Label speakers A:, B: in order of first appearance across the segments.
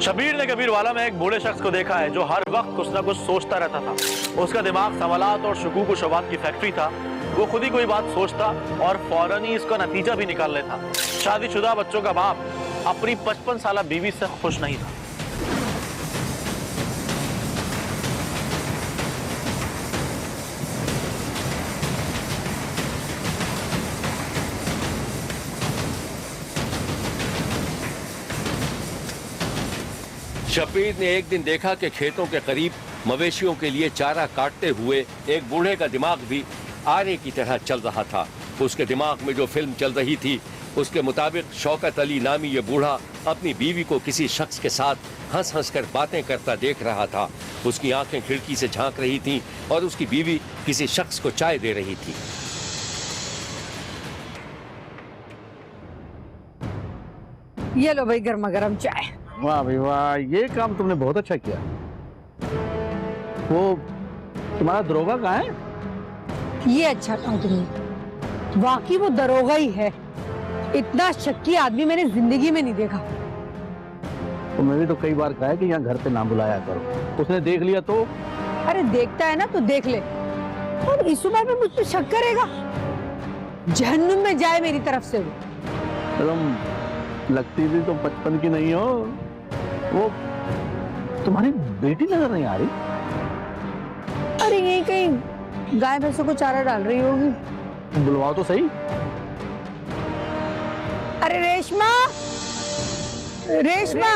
A: शबीर ने कबीरवाला में एक बूढ़े शख्स को देखा है जो हर वक्त कुछ ना कुछ सोचता रहता था। उसका दिमाग सवालात और शुकूक शुबात की फैक्ट्री था। वो खुद ही कोई बात सोचता और फौरन ही इसका नतीजा भी निकाल लेता। शादीशुदा बच्चों का बाप अपनी 55 साल बीवी से खुश नहीं था।
B: शबीर ने एक दिन देखा कि खेतों के करीब मवेशियों के लिए चारा काटते हुए एक बूढ़े का दिमाग भी आरे की तरह चल रहा था। उसके दिमाग में जो फिल्म चल रही थी उसके मुताबिक शौकत अली नामी ये बूढ़ा अपनी बीवी को किसी शख्स के साथ हंस हंस कर बातें करता देख रहा था। उसकी आंखें खिड़की से झांक रही थीं और उसकी बीवी किसी शख्स को चाय दे रही थी।
C: ये लो भाई गर्मा गर्म चाय।
D: वाह भाई वाह, ये काम तुमने बहुत अच्छा किया। वो तुम्हारा दरोगा कहाँ है?
C: ये अच्छा कहा तुमने, वाकई वो दरोगा ही है। इतना शक्की आदमी मैंने जिंदगी में नहीं देखा।
D: तो मैंने तो कई बार कहा है कि यहाँ घर पे ना बुलाया करो। उसने देख लिया तो?
C: अरे देखता है ना तो देख ले, और इस उम्र में मुझ पर शक करेगा? जहन्नुम में जाए मेरी तरफ से वो।
D: तुम लगती भी तो 55 की नहीं हो। वो तुम्हारी बेटी नजर नहीं आ रही?
C: अरे यही कहीं गाय भैंसों को चारा डाल रही होगी।
D: बुलवाओ तो सही।
C: अरे रेशमा, रेशमा।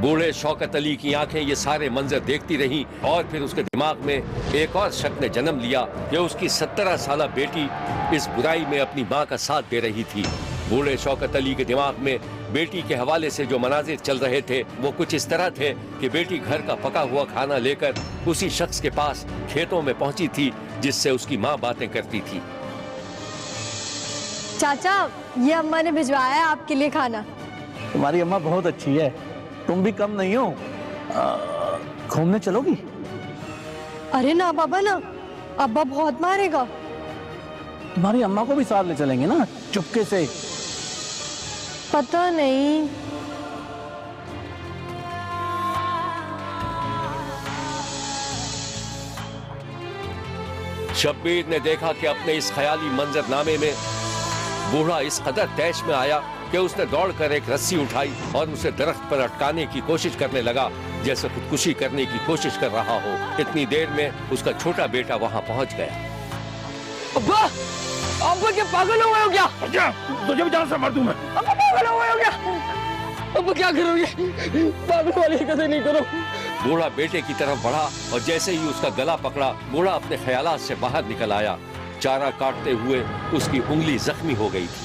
B: बूढ़े शौकत अली की आंखें ये सारे मंजर देखती रहीं और फिर उसके दिमाग में एक और शक ने जन्म लिया कि उसकी 17 साला बेटी इस बुराई में अपनी मां का साथ दे रही थी। बूढ़े शौकत अली के दिमाग में बेटी के हवाले से जो मनाजिर चल रहे थे वो कुछ इस तरह थे कि बेटी घर का पका हुआ खाना लेकर उसी शख्स के पास खेतों में पहुंची थी जिससे उसकी मां बातें करती थी।
E: चाचा, ये अम्मा ने भिजवाया है आपके लिए खाना।
D: तुम्हारी अम्मा बहुत अच्छी है, तुम भी कम नहीं हो। घूमने चलोगी?
E: अरे ना बाबा ना, अब्बा बहुत मारेगा।
D: तुम्हारी अम्मा को भी साथ ले चलेंगे ना, चुपके से।
E: पता नहीं।
B: शब्बीर ने देखा कि अपने इस ख्याली मंजरनामे में बूढ़ा इस कदर तैश में आया कि उसने दौड़कर एक रस्सी उठाई और उसे दरख्त पर अटकाने की कोशिश करने लगा जैसे खुदकुशी करने की कोशिश कर रहा हो। इतनी देर में उसका छोटा बेटा वहां पहुंच गया।
F: अब्बा, अब्बा क्या पागल हो गए हो क्या?
D: अच्छा, तुझे भी जान से मार दूं मैं।
F: अब्बा पागल हो गए हो क्या? अब्बा क्या करोगे? पागल वाली हरकतें नहीं करो।
B: बूढ़ा बेटे की तरफ बढ़ा और जैसे ही उसका गला पकड़ा बूढ़ा अपने ख्यालात से बाहर निकल आया। चारा काटते हुए उसकी उंगली जख्मी हो गई थी।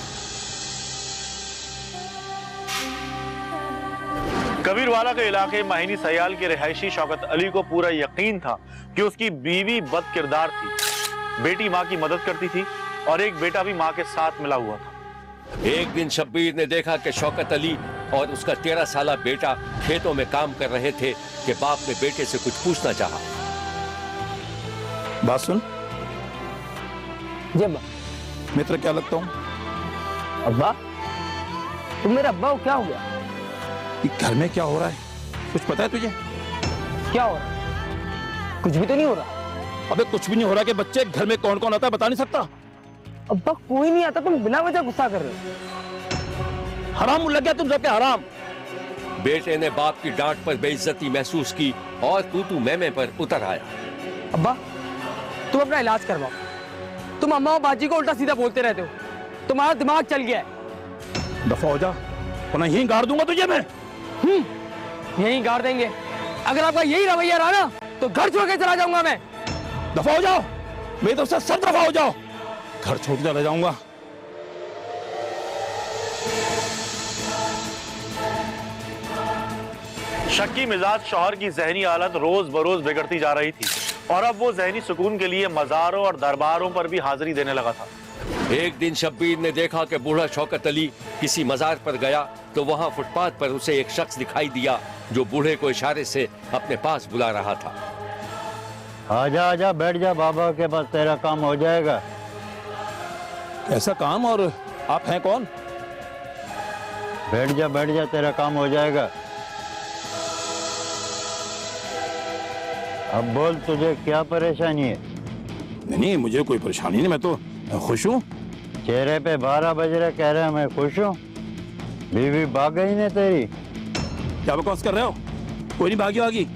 A: कबीरवाला के इलाके माहिनी सयाल के रिहायशी शौकत अली को पूरा यकीन था कि उसकी बीवी बद किरदार थी। बेटी माँ की मदद करती थी और एक बेटा भी माँ के साथ मिला हुआ था।
B: एक दिन शब्बीर ने देखा कि शौकत अली और उसका 13 साला बेटा खेतों में काम कर रहे थे कि बाप ने बेटे से कुछ पूछना चाहा।
D: बात सुन।
F: जी अब्बा।
D: मित्र क्या लगता हूँ?
F: अब्बा, तुम मेरे अब्बा को क्या हो गया?
D: घर में क्या हो रहा है कुछ पता है तुझे?
F: क्या हो रहा है? कुछ भी तो नहीं हो रहा।
D: अबे कुछ भी नहीं हो रहा कि बच्चे घर में कौन कौन आता है बता नहीं सकता?
F: अब्बा कोई नहीं आता, तुम बिना वजह गुस्सा कर रहे हो।
D: हराम लग गया तुम सबके, हराम।
B: बेटे ने बाप की डांट पर बेइज्जती महसूस की और तू मैमे पर उतर आया।
F: अब्बा, तुम अपना इलाज करवाओ। तुम अम्मा और बाजी को उल्टा सीधा बोलते रहते हो। तुम्हारा दिमाग चल गया है।
D: दफा हो जा वरना यहीं गाड़ दूंगा तुझे मैं।
F: यहीं गाड़ देंगे। अगर आपका यही रवैया रहा ना तो घर छोड़ के चला जाऊंगा मैं।
D: दफा हो जाओ, मेरी तरफ से सब दफा हो जाओ। घर छोड़ के चला जाऊंगा।
A: शक्की मिजाज शौहर की जहनी हालत रोज बरोज बिगड़ती जा रही थी और अब वो जहनी सुकून के लिए मज़ारों और दरबारों पर भी हाजिरी देने लगा था।
B: एक दिन शब्बीर ने देखा कि बूढ़ा शौकत अली किसी मजार पर गया तो वहां फुटपाथ पर उसे एक शख्स दिखाई दिया जो बूढ़े को इशारे से अपने पास बुला रहा था।
G: आजा आजा बैठ जा, बाबा के पास तेरा काम हो जाएगा।
D: ऐसा काम? और आप हैं कौन?
G: बैठ जा, तेरा काम हो जाएगा। अब बोल, तुझे क्या परेशानी है?
H: नहीं, मुझे कोई परेशानी नहीं, मैं तो खुश हूँ।
G: चेहरे पे 12 बज रहे, कह रहे हैं मैं खुश हूँ। बीवी भाग गई ना तेरी?
H: क्या बकवास कर रहे हो? कोई नहीं भागी वागी।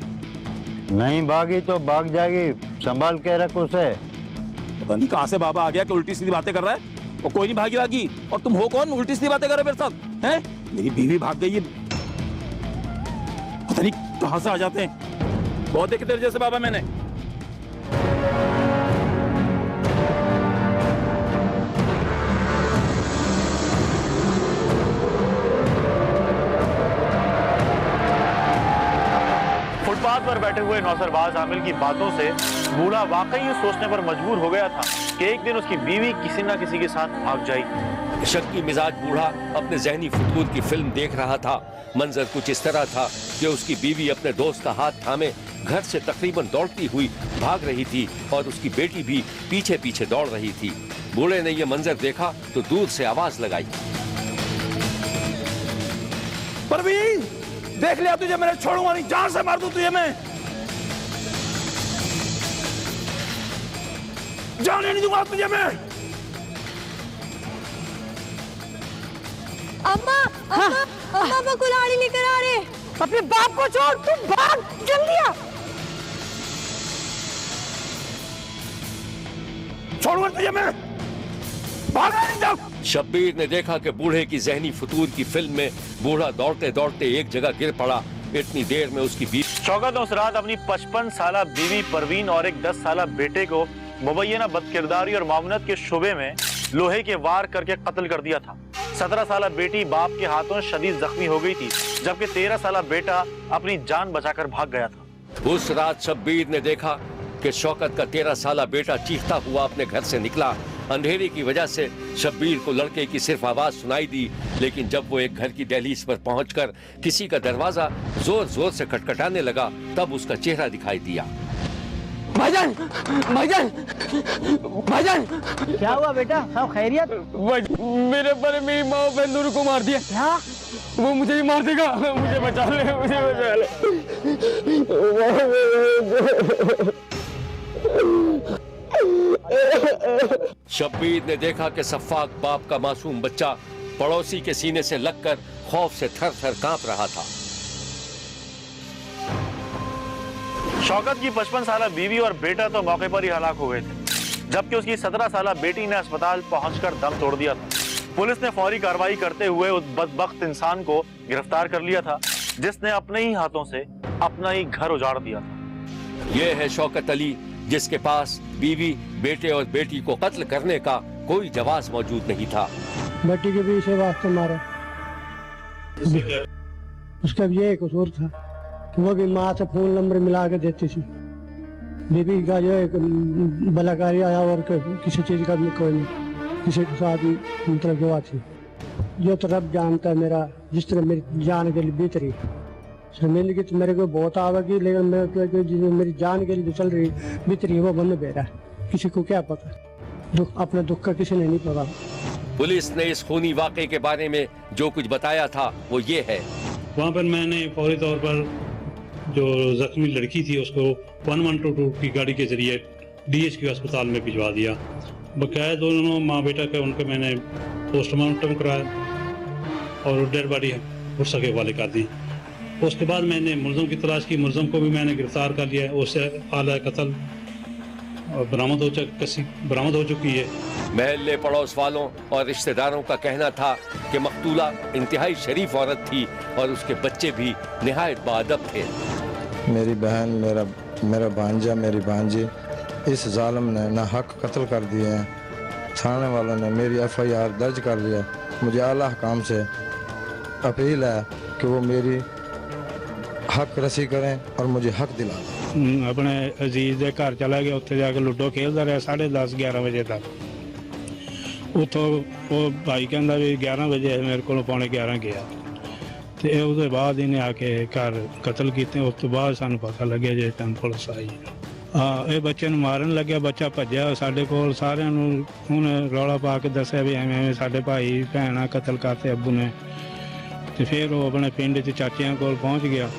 G: नहीं भागी तो भाग जाएगी, संभाल के रख उसे।
H: पता नहीं कहाँ से बाबा आ गया कि उल्टी सीधी बातें कर रहा है। और कोई नहीं भागी वागी। और तुम हो कौन, उल्टी सीधी बातें कर रहे हो मेरे साथ? हैं? मेरी बीवी भाग गई है, पता नहीं कहाँ से आ जाते हैं। बहुत देखे तेरे जैसे बाबा मैंने।
A: फुटपाथ पर बैठे हुए नौसरबाज आमिल की बातों से बूढ़ा वाकई ये सोचने पर मजबूर हो गया था कि एक दिन उसकी बीवी किसी न किसी के साथ भाग जाएगी।
B: शक्की मिजाज बूढ़ा अपने जहनी फुतूर की फिल्म देख रहा था। मंजर कुछ इस तरह था कि उसकी बीवी अपने दोस्त का हाथ थामे घर से तकरीबन दौड़ती हुई भाग रही थी और उसकी बेटी भी पीछे पीछे दौड़ रही थी। बूढ़े ने यह मंजर देखा तो दूर से आवाज लगाई,
H: परवीन, देख लिया तुझे, मैंने छोड़ूंगा नहीं, जान से मार दूं तुझे मैं। जाने नहीं दूंगा तुझे मैं।
E: अम्मा अम्मा अम्मा अम्मा कुल्हाड़ी लेकर आ रहे।
C: अपने बाप को छोड़, तू भाग जल्दी आ।
H: छोड़ूंगा तुझे मैं, भाग नहीं जाओ।
B: शब्बीर ने देखा कि बूढ़े की जहनी फुतूर की फिल्म में बूढ़ा दौड़ते दौड़ते एक जगह गिर पड़ा। इतनी देर में उसकी बीवी
A: शौकत नुसरात अपनी 55 साला बीवी परवीन और एक 10 साला बेटे को मुबैना बदकिरदारी और मामूनत के शुबे में लोहे के वार करके कत्ल कर दिया था। 17 साला बेटी बाप के हाथों शदीद जख्मी हो गई थी, जबकि 13 साला बेटा अपनी जान बचाकर भाग गया था।
B: उस रात शब्बीर ने देखा कि शौकत का 13 साला बेटा चीखता हुआ अपने घर से निकला। अंधेरे की वजह से शब्बीर को लड़के की सिर्फ आवाज सुनाई दी, लेकिन जब वो एक घर की दहलीज पर पहुंचकर किसी का दरवाजा जोर जोर से खटखटाने लगा तब उसका चेहरा दिखाई दिया।
F: भाईजान, भाईजान, भाईजान,
C: क्या हुआ बेटा, सब खैरियत?
F: मेरे पर मेरी माँ और बहन दोनों को मार दिया।
C: क्या?
F: वो मुझे ही मार देगा। मुझे बचा ले, मुझे बचा ले।
B: शब्बीर ने देखा कि सफ़ाक बाप का मासूम बच्चा पड़ोसी के सीने से लगकर खौफ से थर थर कांप रहा था।
A: शौकत की 55 साला बीवी और बेटा तो मौके पर ही हलाक हो गए थे, जबकि उसकी 17 साला बेटी ने अस्पताल पहुंचकर दम तोड़ दिया था। पुलिस ने फौरी कार्रवाई करते हुए उस बदबख्त इंसान को गिरफ्तार कर लिया था, जिसने अपने ही हाथों से अपना ही घर उजाड़ दिया था।
B: यह है शौकत अली, जिसके पास बीवी, बेटे और बेटी को कत्ल करने का कोई जवाब मौजूद नहीं था।
I: बेटी के भी इसे वास्ते मारा, उसका भी ये कसूर था, वो भी माँ से फोन नंबर मिला के देती थी। बीबी का जो बलाकारी आया और किसी चीज का कोई नहीं, किसी के साथ मतलब जो थी, जो तो रब जानता है मेरा, जिस तरह मेरी जान के लिए बीत रही जिंदगी तो मेरे को बहुत आवेगी, लेकिन मेरी जान के लिए चल रही बीत रही है वो बंद बेरा है। किसी को क्या पता, दुख अपने दुख का किसी ने नहीं पता।
B: पुलिस ने इस खूनी वाक़े के बारे में जो कुछ बताया था वो ये है।
J: वहाँ पर मैंने फौरी तौर पर जो जख्मी लड़की थी उसको 1122 की गाड़ी के जरिए DHQ अस्पताल में भिजवा दिया। बकाया दोनों माँ बेटा के उनके मैंने पोस्टमार्टम कराया और डेड बॉडी उस सके वाले कर दी। उसके बाद मैंने मुलजम की तलाश की, मुलजम को भी मैंने गिरफ्तार कर लिया। उससे आला कत्ल बरामद हो चुकी है।
B: महल्ले पड़ोस वालों और रिश्तेदारों का कहना था कि मकतूला इंतहाई शरीफ औरत थी और उसके बच्चे भी निहायत बाअदब थे।
K: मेरी बहन, मेरा भांजा, मेरी भांजी इस जालिम ने ना हक कत्ल कर दिए हैं। थाने वालों ने मेरी FIR दर्ज कर लिया। मुझे आला हकाम से अपील है कि वो मेरी हक रसी करें और मुझे हक दिला दें।
J: अपने अजीज के घर चला गया, उत्थे जाके लूडो खेलता रहा 10:30-11 बजे तक। उतों वो भाई कहता भी 11 बजे मेरे को 11:15 गया, तो उसके बाद इन्हें आके घर कतल किए। उस तो बाद सानू पता लगे जे तन पुलिस आई। हाँ, ये बच्चे मारन लगे, बच्चा भज्या साडे कोल, सारिਆਂ ਨੂੰ ਹੁਣ रौला पा के दसिया भी एवें साडे भाई भैन कतल करते अब्बू ने। तो फिर वो अपने पिंड च चाचियां को पहुंच गया।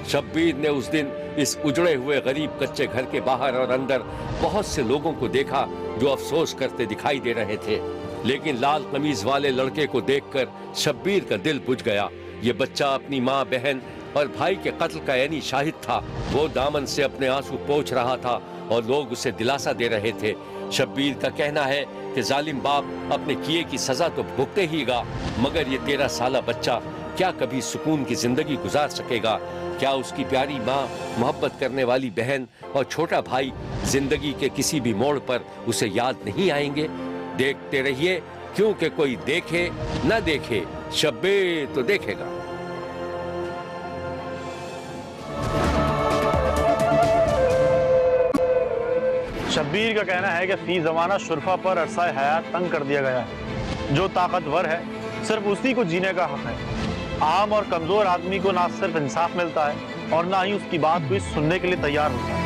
B: शब्बीर ने उस दिन इस उजड़े हुए गरीब कच्चे घर के बाहर और अंदर बहुत से लोगों को देखा जो अफसोस करते दिखाई दे रहे थे, लेकिन लाल कमीज वाले लड़के को देखकर शब्बीर का दिल बुझ गया। ये बच्चा अपनी माँ, बहन और भाई के कत्ल का यानी शाहिद था। वो दामन से अपने आंसू पोंछ रहा था और लोग उसे दिलासा दे रहे थे। शब्बीर का कहना है कि जालिम बाप अपने किए की सजा तो भुगते हीगा, मगर ये 13 साला बच्चा क्या कभी सुकून की जिंदगी गुजार सकेगा? क्या उसकी प्यारी माँ, मोहब्बत करने वाली बहन और छोटा भाई जिंदगी के किसी भी मोड़ पर उसे याद नहीं आएंगे? देखते रहिए, क्योंकि कोई देखे न देखे, शब्बीर तो देखेगा।
A: शब्बीर का कहना है कि फी जमाना शुरफा पर अरसा हयात तंग कर दिया गया है। जो ताकतवर है सिर्फ उसी को जीने का हक है। आम और कमजोर आदमी को ना सिर्फ इंसाफ मिलता है और ना ही उसकी बात कोई सुनने के लिए तैयार होता है।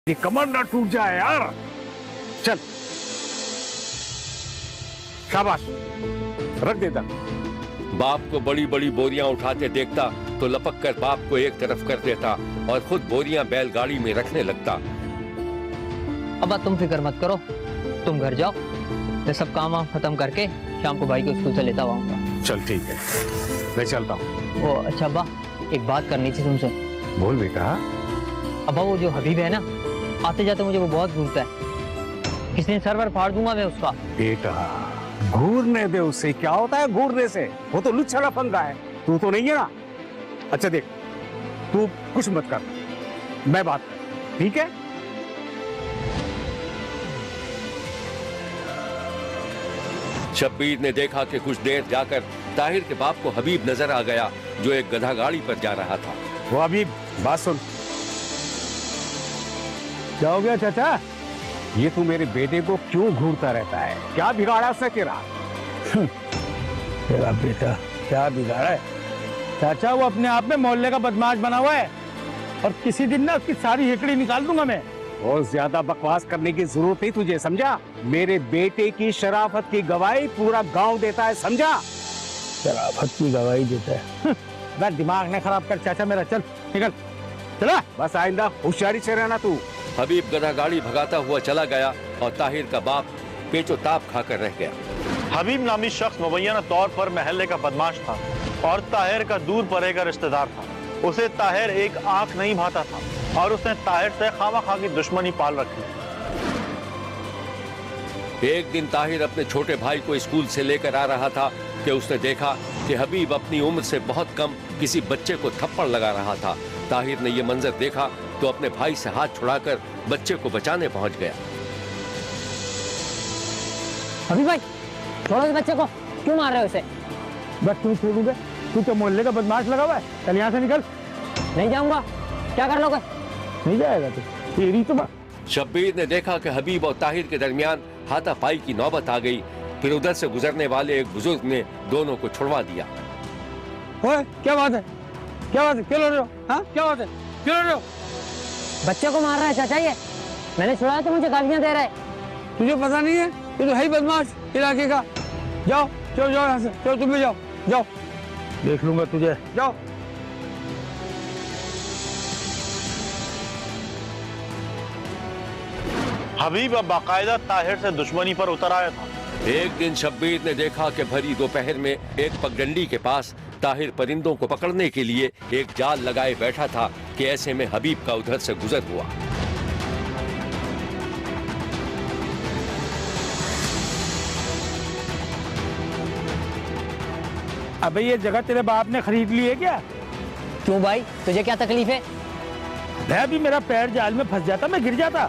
H: ये कमर ना टूट जाए यार। चल शाबाश, रख देता।
B: बाप को बड़ी बड़ी बोरियां उठाते देखता तो लपक कर बाप को एक तरफ कर देता और खुद बोरियां बैलगाड़ी में रखने लगता।
F: अब तुम फिक्र मत करो, तुम घर जाओ, मैं सब काम खत्म करके शाम को भाई को स्कूल से लेता आऊंगा।
H: चल ठीक है, मैं चलता हूँ।
F: ओ अच्छा अब्बा, एक बात करनी थी तुमसे।
H: बोल बेटा।
F: अब्बा वो जो हबीब है ना, आते जाते मुझे वो बहुत घूरता है। किसी दिन सर वर फाड़ दूंगा मैं उसका।
H: बेटा घूरने दे, उससे क्या होता है घूरने से? वो तो लुच्छा पंगा है, तू तो नहीं है ना। अच्छा देख, तू कुछ मत कर, मैं बात कर, ठीक है?
B: शब्बीर ने देखा कि कुछ देर जाकर ताहिर के बाप को हबीब नजर आ गया जो एक गधा गाड़ी पर जा रहा था।
H: वो हबीब, बात सुन। क्या हो गया चाचा? ये तू मेरे बेटे को क्यों घूरता रहता है? क्या बिगाड़ा उसने तेरा? तेरा बेटा क्या बिगाड़ा है? चाचा वो अपने आप में मोहल्ले का बदमाश बना हुआ है और किसी दिन ना उसकी सारी हेकड़ी निकाल दूंगा मैं। बहुत ज्यादा बकवास करने की जरूरत नहीं तुझे, समझा? मेरे बेटे की शराफत की गवाही पूरा गांव देता है, समझा? शराफत की गवाही देता है। दिमाग न खराब कर चाचा मेरा, चल निकल, चला। बस आइंदा होशियारी से रहना तू।
B: हबीब गधा गाड़ी भगाता हुआ चला गया और ताहिर का बाप पेचो ताप खाकर रह गया।
A: हबीब नामी शख्स मुबैना तौर पर महल्ले का बदमाश था और ताहिर का दूर परे का रिश्तेदार था। उसे ताहिर एक आंख नहीं भाता था और उसने ताहिर से खामा-खा की दुश्मनी पाल रखी।
B: एक दिन ताहिर अपने छोटे भाई को स्कूल से लेकर आ रहा था कि उसने देखा कि हबीब अपनी उम्र से बहुत कम किसी बच्चे को थप्पड़ लगा रहा था। ताहिर ने यह मंजर देखा तो अपने भाई से हाथ छुड़ाकर बच्चे को बचाने पहुंच गया।
F: हबीब भाई, छोड़ो इस बच्चे को, क्यों मार रहे हो उसे?
H: बस तू छोड़ूंगा? तू तो मोहल्ले का बदमाश लगा हुआ है, चल यहाँ से निकल।
F: नहीं जाऊंगा, क्या कर लोगे?
H: नहीं जाएगा तू, तेरी तो बात।
B: शब्बीर ने देखा कि हबीब और ताहिर के दरमियान हाथापाई की नौबत आ गई। फिर उधर से गुजरने वाले एक बुजुर्ग ने दोनों को छुड़वा दिया।
F: ओए, क्या बात है? क्या बात है? क्यों लड़ रहे हो? हाँ, क्या बात है? क्यों लड़ रहे हो?
C: बच्चे को मार रहा है चाचा ये। मैंने छुड़ाया तो मुझे गालियां दे रहा है।
F: तुझे पता नहीं है? ये तो है ही बदमाश इलाके का। जाओ, चलो जाओ यहाँ से, चलो तुम भी जाओ, जाओ।
H: देख लूंगा तुझे,
F: जाओ।
A: हबीब अब बाकायदा ताहिर से दुश्मनी पर उतर आया था।
B: एक दिन शब्बीर ने देखा कि भरी दोपहर में एक पगडंडी के पास ताहिर परिंदों को पकड़ने के लिए एक जाल लगाए बैठा था कि ऐसे में हबीब का उधर से गुजर हुआ।
H: अबे ये जगह तेरे बाप ने खरीद ली है क्या?
C: क्यों भाई, तुझे क्या तकलीफ है?
H: मैं भी, मेरा पैर जाल में फंस जाता, मैं गिर जाता।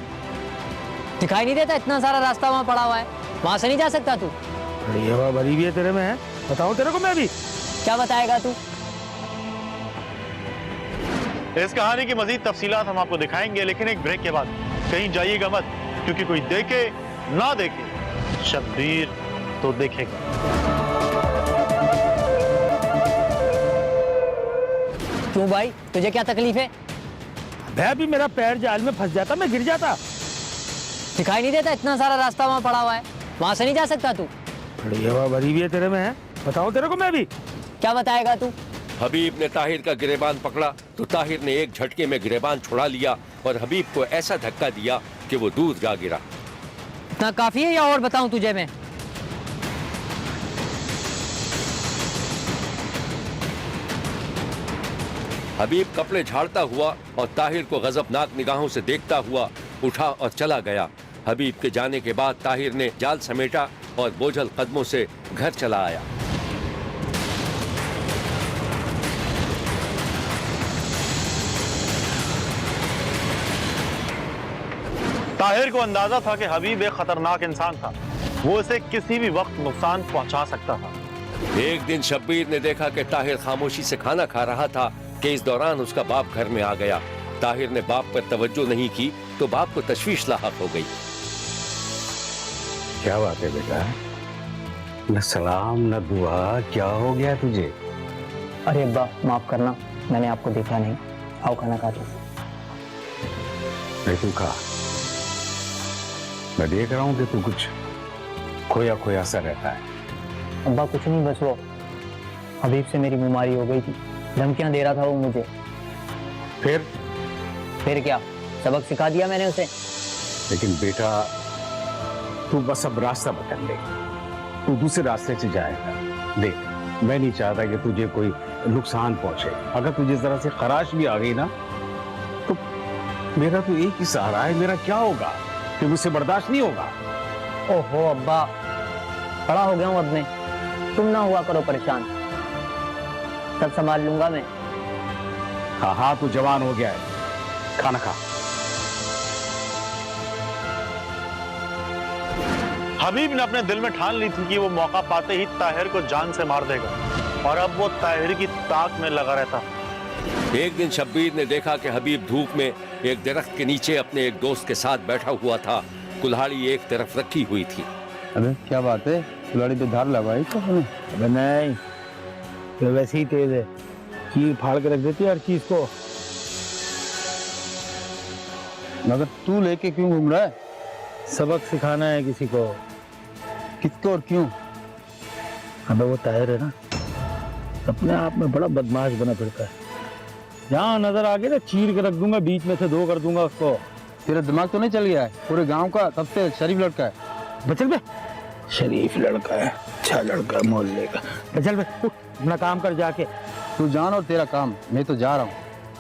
C: दिखाई नहीं देता? इतना सारा रास्ता वहाँ पड़ा हुआ है, वहाँ से नहीं जा सकता तू?
H: बड़ी हवा भरी हुई है तेरे में, है? बताऊं तेरे को मैं भी?
C: क्या बताएगा तू?
A: इस कहानी की मजीद तफसीलात हम आपको दिखाएंगे, लेकिन एक ब्रेक के बाद। कहीं जाइएगा मत, क्योंकि कोई देखे ना देखे, शब्बीर तो देखेगा।
C: क्यों भाई, तुझे क्या तकलीफ है?
H: मैं भी, मेरा पैर जाल में फंस जाता, मैं गिर जाता।
C: दिखाई नहीं देता? इतना सारा रास्ता वहाँ पड़ा हुआ है, वहाँ से नहीं जा सकता तू?
H: बड़ी हवा भरी हुई है तेरे में, है? बताऊं तेरे को मैं भी?
C: क्या बताएगा तू?
B: हबीब ने ताहिर का गिरेबान पकड़ा तो ताहिर ने एक झटके में गिरेबान छुड़ा लिया और हबीब को ऐसा धक्का दिया कि वो दूर जा गिरा।
C: इतना काफी है या और बताऊं तुझे मैं?
B: हबीब कपड़े झाड़ता हुआ और ताहिर को गजबनाक निगाहों से देखता हुआ उठा और चला गया। हबीब के जाने के बाद ताहिर ने जाल समेटा और बोझल कदमों से घर चला आया।
A: ताहिर को अंदाजा था कि हबीब एक खतरनाक इंसान था, वो इसे किसी भी वक्त नुकसान पहुंचा सकता था।
B: एक दिन शब्बीर ने देखा कि ताहिर खामोशी से खाना खा रहा था कि इस दौरान उसका बाप घर में आ गया। ताहिर ने बाप पर तवज्जो नहीं की तो बाप को तशवीश लाहक हो गई।
H: क्या बात है बेटा? न सलाम न दुआ, क्या हो गया तुझे?
C: अरे अब्बा, माफ करना, मैंने आपको देखा नहीं। आओ खाना खा लो।
H: तू खा, मैं देख रहा हूँ कि तू कुछ खोया खोया सा रहता है।
C: अब्बा कुछ नहीं, बस वो हबीब से मेरी बीमारी हो गई थी, धमकियां दे रहा था वो मुझे। फिर क्या, सबक सिखा दिया मैंने उसे।
H: लेकिन बेटा तू बस अब रास्ता बदल ले, तू दूसरे रास्ते से जाएगा। देख, मैं नहीं चाहता कि तुझे कोई नुकसान पहुंचे। अगर तुझे जरा से खराश भी आ गई ना तो मेरा तो एक ही सहारा है, मेरा क्या होगा? कि मुझसे बर्दाश्त नहीं होगा।
C: ओहो अब्बा, बड़ा हो गया हूँ अब मैं, तुम ना हुआ करो परेशान, सब संभाल लूंगा मैं।
H: हाँ हाँ, तू जवान हो गया है, खाना खा।
A: हबीब ने अपने दिल में ठान ली थी कि वो मौका पाते ही ताहिर को जान से मार देगा, और अब वो ताहिर की ताक में लगा रहता।
B: एक दिन शब्बीर ने देखा कि हबीब धूप में एक दरख्त के नीचे अपने एक दोस्त के साथ बैठा हुआ था। कुल्हाड़ी एक तरफ रखी हुई थी।
K: अबे क्या बात है, कुल्हाड़ी पे धार लगाई तो?
H: अबे नहीं, तो वैसे ही तेज है, चीर फाड़ के रख देती है हर चीज को।
K: मगर तू लेके क्यों घूम रहा है?
H: सबक सिखाना है किसी को।
K: किसको और क्यों?
H: अबे वो ताहिर है ना, अपने आप में बड़ा बदमाश बना फिरता है। जहाँ नजर आ गया ना चीर के रख दूंगा, बीच में से दो कर दूंगा उसको।
K: तेरा दिमाग तो नहीं चल गया है? पूरे गांव का सबसे शरीफ लड़का है।
H: बचल बे, शरीफ लड़का है, अच्छा लड़का मोहल्ले का। बचल बे, उठ, अपना काम कर जाके।
K: तू जान और तेरा काम, मैं तो जा रहा हूँ।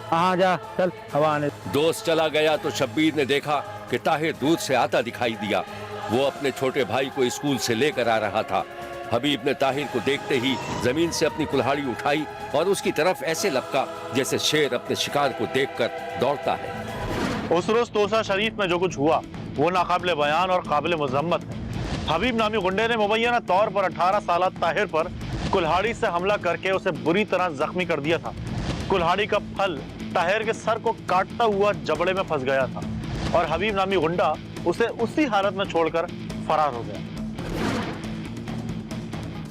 H: हाँ जा, चल हवा आने।
B: दोस्त चला गया तो शब्बीर ने देखा कि ताहिर दूर से आता दिखाई दिया। वो अपने छोटे भाई को स्कूल से लेकर आ रहा था। हबीब ने ताहिर को देखते ही जमीन से अपनी कुल्हाड़ी उठाई और उसकी तरफ ऐसे लपका जैसे शेर अपने शिकार को देखकर दौड़ता है।
A: उस रोज तोसा शरीफ में जो कुछ हुआ वो नाकाबिले बयान और काबिले मजम्मत है। हबीब नामी गुंडे ने मुबैना तौर पर 18 साल ताहिर पर कुल्हाड़ी से हमला करके उसे बुरी तरह जख्मी कर दिया था। कुल्हाड़ी का फल ताहिर के सर को काटता हुआ जबड़े में फंस गया था और हबीब नामी गुंडा उसे उसी हालत में छोड़कर फरार हो गया।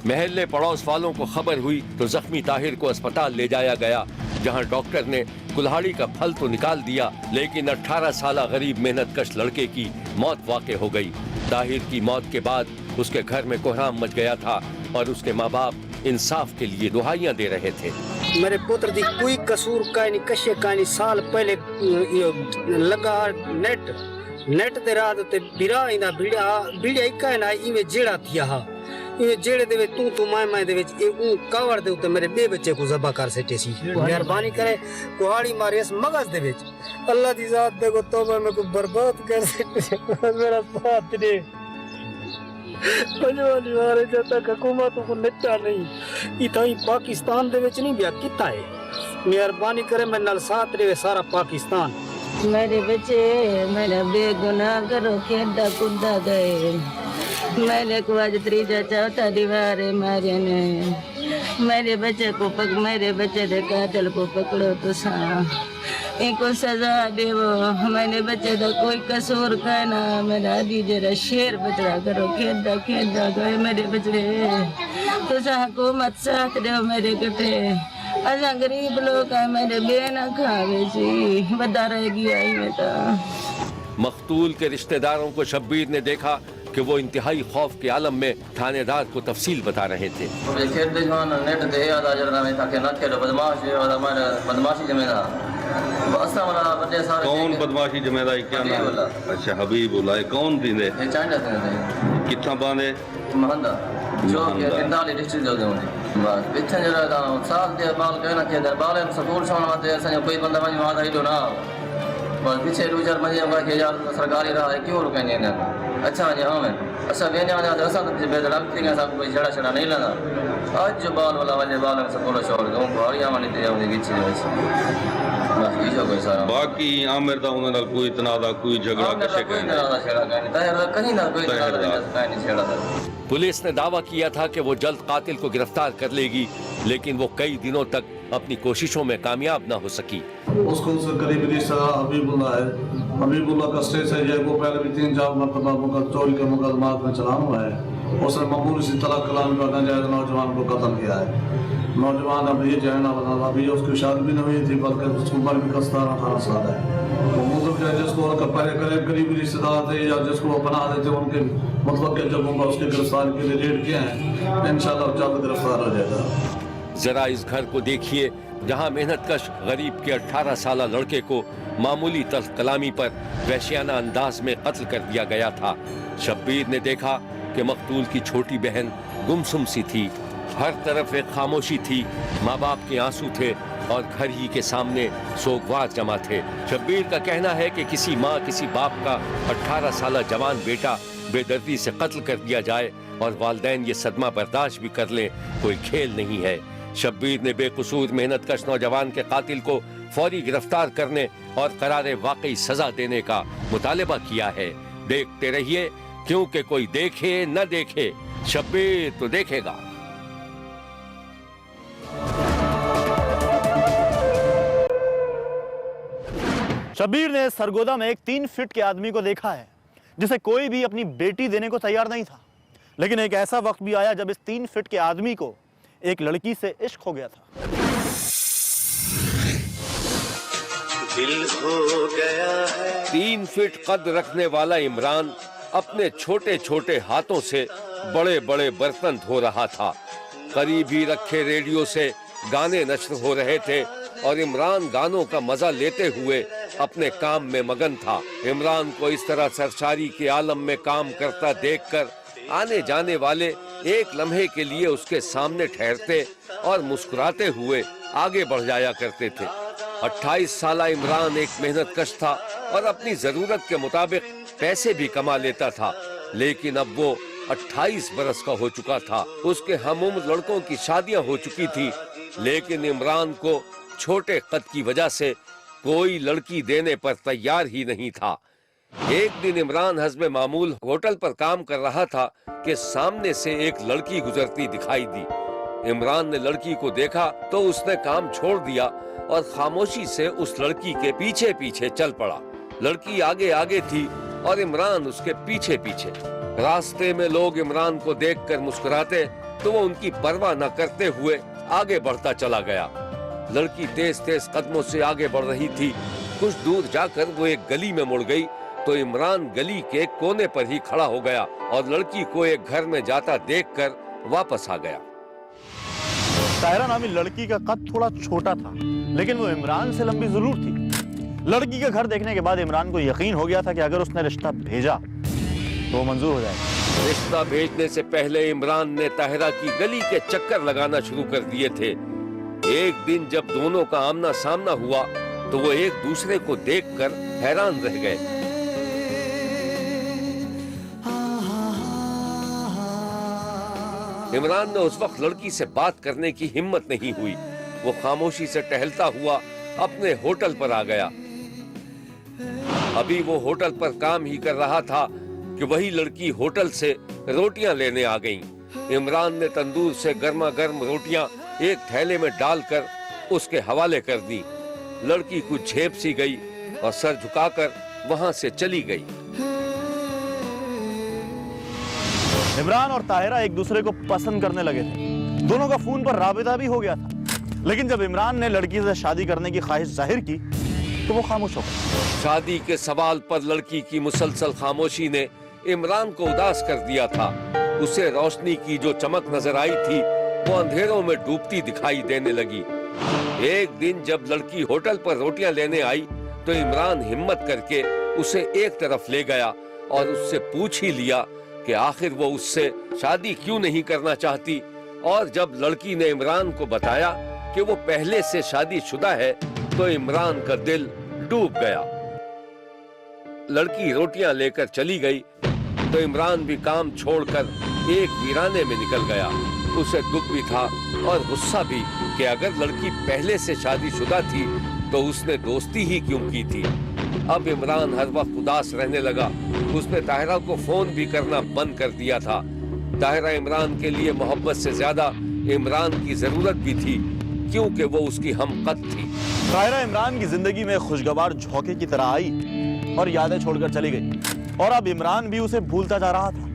B: महल्ले पड़ोस वालों को खबर हुई तो जख्मी ताहिर को अस्पताल ले जाया गया, जहां डॉक्टर ने कुल्हाड़ी का फल तो निकाल दिया, लेकिन 18 साल गरीब मेहनतकश लड़के की मौत वाक़ हो गई। ताहिर की मौत के बाद उसके घर में कोहराम मच गया था और उसके माँ बाप इंसाफ के लिए दुहाइयां दे रहे थे।
L: मेरे पुत्र दी कोई कसूर का नहीं, कशे का नहीं। साल पहले लगा नेट ते रात ते बिरा इंदा बिड़िया इका ना इवे जेड़ा थिया हा, इवे जेड़े दे तू माय दे विच ए कावड़ दे उते मेरे बे बच्चे को ज़बा कर सटे सी। मेहरबानी करे कुहाड़ी मारे इस मगज दे विच, अल्लाह दी जात दे को तौबा में को बर्बाद कर सटे। मेरा साथ दे पंजवानी मारे जब तक हुकूमत को निपटा नहीं इताई पाकिस्तान दे विच नहीं बिया किता है। मेहरबानी करे मेरे नाल साथ रहे सारा पाकिस्तान।
M: मेरे बच्चे मेरा बेगुनाह करो खेदा कुदा गए, मैंने को आज त्रीजा चौथा दीवार मारे ने। मेरे बच्चे दे कातिल को पकड़ो तो सा इनको सजा देवो। मैंने बच्चे का कोई कसूर का ना, मेरा दी जरा शेर बचड़ा करो खेदा गए मेरे बचड़े। तो हुकूमत साथ दो मेरे कटे, असा गरीब लोग है मेरे बे ना खावे सी बदा रह गया में तो।
B: मकतूल के रिश्तेदारों को शब्बीर ने देखा कि वो इंतहाई खौफ के आलम में थानेदार को तफसील बता रहे थे।
N: कौन बदमाशी जमेदारी क्या नाम? अच्छा हबीबुल्ला। कौन थी ने कितना बांधे महंदा जो के 43 डिस्ट्रिक्ट जो दे बस पिछन जरा साल दे बाल कहना के दरबार में स्कूल छोड़ना दे असन कोई बंदा वही वहां आई तो ना बस पीछे रुजर मजे होगा कि यार सरकारी रहा है क्यों रुकने ने। अच्छा जी हां मैं अच्छा वेने आ जाते असन तो बेदलम थी सब कोई जड़ा छड़ा नहीं लगा आज जो बाल वाला वाले बाल में स्कूल छोड़ दूं भारिया मानी ते जाऊंगी किछे बस ये जो कोई सारा बाकी आमिर दा उन नाल कोई तनादा कोई झगड़ा किसे कोई तनादा छेड़ा कहीं ना कोई तनादा नहीं छेड़ा।
B: पुलिस ने दावा किया था कि वो जल्द कातिल को गिरफ्तार कर लेगी, लेकिन वो कई दिनों तक अपनी कोशिशों में कामयाब न हो सकी।
O: उसको करीबी रिश्तेदार हबीबुल्ला है। हबीबुल्ला का स्टेज है, वो पहले भी 3-4 मरतबा चोरी के मुकदमात में चलान हुआ है। उसने मामूली सी तलाक कलाम का नाजायज नौजवान को कत्ल किया है। नौजवान अभी ये जहना बना, अभी उसकी शादी भी नहीं हुई थी, बल्कि उसकी उम्र भी 17-18 साल है। जिसको करीबी रिश्तेदार थे या जिसको वो बना देते उनके मतलब के जगहों पर उसके गिरफ्तार के लिए रेड किए हैं। इंशाल्लाह जल्द गिरफ्तार हो जाएगा।
B: जरा इस घर को देखिए जहां मेहनतकश गरीब के 18 साल लड़के को मामूली तल्ख कलामी पर वहशियाना अंदाज में कत्ल कर दिया गया था। शब्बीर ने देखा कि मकतूल की छोटी बहन गुमसुम सी थी, हर तरफ एक खामोशी थी, माँ बाप के आंसू थे और घर ही के सामने सोगवार जमा थे। शब्बीर का कहना है कि किसी माँ किसी बाप का 18 साल जवान बेटा बेदर्दी से कत्ल कर दिया जाए और वालिदैन ये सदमा बर्दाश्त भी कर लें, कोई खेल नहीं है। शब्बीर ने बेकसूर मेहनतकश नौजवान के कातिल को फौरी गिरफ्तार करने और करारे वाकई सजा देने का मुतालबा किया है। देखते रहिए, क्योंकि कोई देखे न देखे शब्बीर तो देखेगा।
A: शब्बीर ने सरगोदा में एक 3 फीट के आदमी को देखा है जिसे कोई भी अपनी बेटी देने को तैयार नहीं था, लेकिन एक ऐसा वक्त भी आया जब इस 3 फीट के आदमी को एक लड़की से इश्क हो गया था।
B: दिल हो गया है। 3 फीट कद रखने वाला इमरान अपने छोटे छोटे हाथों से बड़े बड़े बर्तन धो रहा था। करीब ही रखे रेडियो से गाने नश्र हो रहे थे और इमरान गानों का मजा लेते हुए अपने काम में मगन था। इमरान को इस तरह सरसारी के आलम में काम करता देखकर आने जाने वाले एक लम्हे के लिए उसके सामने ठहरते और मुस्कुराते हुए आगे बढ़ जाया करते थे। 28 साल इमरान एक मेहनतकश था और अपनी जरूरत के मुताबिक पैसे भी कमा लेता था, लेकिन अब वो 28 बरस का हो चुका था। उसके हमउम्र लड़कों की शादियां हो चुकी थी, लेकिन इमरान को छोटे कद की वजह से कोई लड़की देने पर तैयार ही नहीं था। एक दिन इमरान हस्बे मामूल होटल पर काम कर रहा था कि सामने से एक लड़की गुजरती दिखाई दी। इमरान ने लड़की को देखा तो उसने काम छोड़ दिया और खामोशी से उस लड़की के पीछे पीछे चल पड़ा। लड़की आगे आगे थी और इमरान उसके पीछे पीछे। रास्ते में लोग इमरान को देखकर मुस्कुराते तो वो उनकी परवाह न करते हुए आगे बढ़ता चला गया। लड़की तेज तेज कदमों से आगे बढ़ रही थी। कुछ दूर जाकर वो एक गली में मुड़ गई तो इमरान गली के कोने पर ही खड़ा हो गया और लड़की को एक घर में जाता देखकर वापस आ गया।
A: ताहिरा नामी लड़की का कद थोड़ा छोटा था, लेकिन वो इमरान से लंबी जरूर थी। लड़की का घर देखने के बाद इमरान को यकीन हो गया था कि अगर उसने रिश्ता भेजा तो मंजूर हो जाएगा।
B: रिश्ता भेजने से पहले इमरान ने ताहिरा की गली के चक्कर लगाना शुरू कर दिए थे। एक दिन जब दोनों का आमना सामना हुआ तो वो एक दूसरे को देखकर हैरान रह गए। इमरान ने उस वक्त लड़की से बात करने की हिम्मत नहीं हुई। वो खामोशी से टहलता हुआ अपने होटल पर आ गया। अभी वो होटल पर काम ही कर रहा था कि वही लड़की होटल से रोटियां लेने आ गईं। इमरान ने तंदूर से गर्मा गर्म रोटियां एक थैले में डालकर उसके हवाले कर दी। लड़की कुछ झेप सी गई और सर झुकाकर वहां से चली गई।
A: इमरान और ताहिरा एक दूसरे को पसंद करने लगे थे। दोनों का फोन पर राबिता भी हो गया था, लेकिन जब इमरान ने लड़की से शादी करने की ख्वाहिश जाहिर की तो वो खामोश हो गया।
B: शादी के सवाल पर लड़की की मुसलसल खामोशी ने इमरान को उदास कर दिया था। उसे रोशनी की जो चमक नजर आई थी वो अंधेरों में डूबती दिखाई देने लगी। एक दिन जब लड़की होटल पर रोटियां लेने आई तो इमरान हिम्मत करके उसे एक तरफ ले गया और उससे पूछ ही लिया कि आखिर वो उससे शादी क्यों नहीं करना चाहती। और जब लड़की ने इमरान को बताया कि वो पहले से शादीशुदा है तो इमरान का दिल डूब गया। लड़की रोटियां लेकर चली गई तो इमरान भी काम छोड़कर एक वीराने में निकल गया। उसे दुख भी था और गुस्सा भी कि अगर लड़की पहले से शादीशुदा थी तो उसने दोस्ती ही क्यों की थी। अब इमरान हर वक्त उदास रहने लगा। उसने ताहिरा को फोन भी करना बंद कर दिया था। ताहिरा इमरान के लिए मोहब्बत से ज्यादा इमरान की जरूरत भी थी, क्योंकि वो उसकी हमकद थी।
A: ताहिरा इमरान की जिंदगी में खुशगवार झोंके की तरह आई और यादें छोड़कर चली गई, और अब इमरान भी उसे भूलता जा रहा था।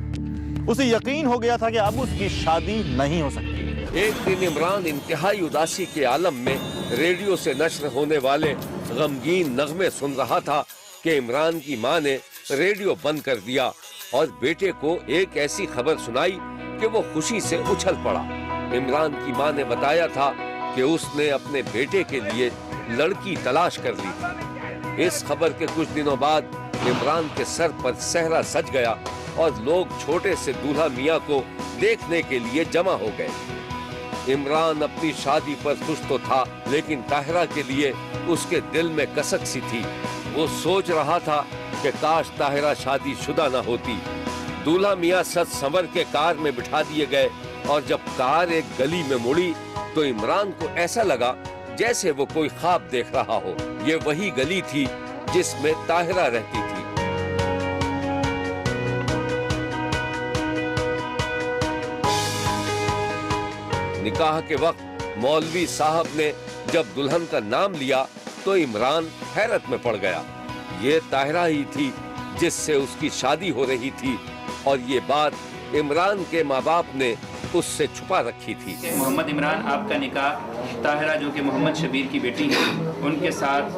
A: उसे यकीन हो गया था कि अब उसकी शादी नहीं हो सकती।
B: एक दिन इमरान इंतहाई उदासी के आलम में रेडियो से नश्र होने वाले गमगीन नगमे सुन रहा था कि इमरान की मां ने रेडियो बंद कर दिया और बेटे को एक ऐसी खबर सुनाई कि वो खुशी से उछल पड़ा। इमरान की मां ने बताया था कि उसने अपने बेटे के लिए लड़की तलाश कर ली थी। इस खबर के कुछ दिनों बाद इमरान के सर पर सहरा सज गया और लोग छोटे से दूल्हा मियां को देखने के लिए जमा हो गए। इमरान अपनी शादी पर खुश तो था, लेकिन ताहिरा के लिए उसके दिल में कसक सी थी। वो सोच रहा था कि काश ताहिरा शादीशुदा न होती। दूल्हा मियां सज संवर के कार में बिठा दिए गए और जब कार एक गली में मुड़ी तो इमरान को ऐसा लगा जैसे वो कोई ख्वाब देख रहा हो। ये वही गली थी जिसमें ताहिरा रहती थी। निकाह के वक्त मौलवी साहब ने जब दुल्हन का नाम लिया तो इमरान हैरत में पड़ गया। ये ताहिरा ही थी जिससे उसकी शादी हो रही थी, और ये बात इमरान के माँ बाप ने उससे छुपा रखी थी।
P: मोहम्मद इमरान, आपका निकाह ताहिरा जो कि मोहम्मद शबीर की बेटी है उनके साथ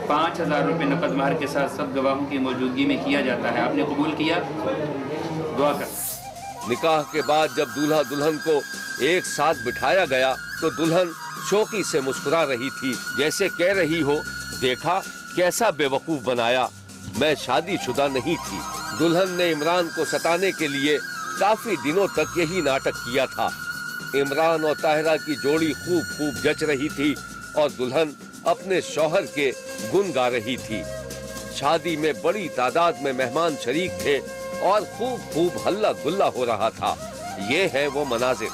P: 5,000 रुपये नकद महर के साथ सब गवाहों की मौजूदगी में किया जाता है। आपने कबूल किया? दुआ कर।
B: निकाह के बाद जब दूल्हा दुल्हन को एक साथ बिठाया गया तो दुल्हन शौकी से मुस्कुरा रही थी, जैसे कह रही हो, देखा कैसा बेवकूफ बनाया, मैं शादीशुदा नहीं थी। दुल्हन ने इमरान को सताने के लिए काफी दिनों तक यही नाटक किया था। इमरान और ताहिरा की जोड़ी खूब खूब जच रही थी और दुल्हन अपने शौहर के गुन गा रही थी। शादी में बड़ी तादाद में मेहमान शरीक थे और खूब खूब हल्ला गुल्ला हो रहा था। ये है वो मनाजिर।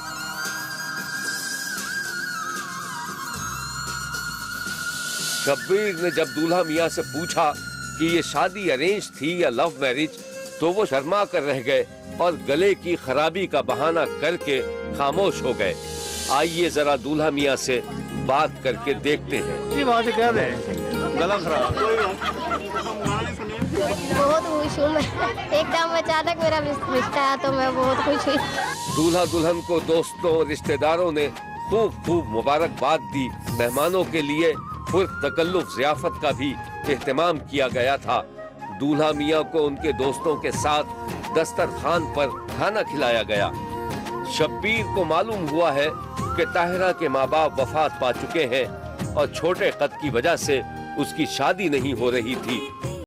B: शब्बीर ने जब दूल्हा मियां से पूछा कि ये शादी अरेंज थी या लव मैरिज, तो वो शर्मा कर रह गए और गले की खराबी का बहाना करके खामोश हो गए। आइए जरा दूल्हा मियाँ से बात करके देखते हैं।
D: ये बात कह रहे गला खराब।
Q: बहुत खुश हूँ मैं, एकदम अचानक मेरा रिश्ता है तो मैं बहुत खुश हुई।
B: दूल्हा दुल्हन को दोस्तों रिश्तेदारों ने खूब खूब मुबारकबाद दी। मेहमानों के लिए पुरतकल्लुफ ज़ियाफत का भी एहतमाम किया गया था। दूल्हा मियाँ को उनके दोस्तों के साथ दस्तरखान पर खाना खिलाया गया। शब्बीर को मालूम हुआ है कि ताहिरा के माँ बाप वफात पा चुके हैं और छोटे कद की वजह से उसकी शादी नहीं हो रही थी।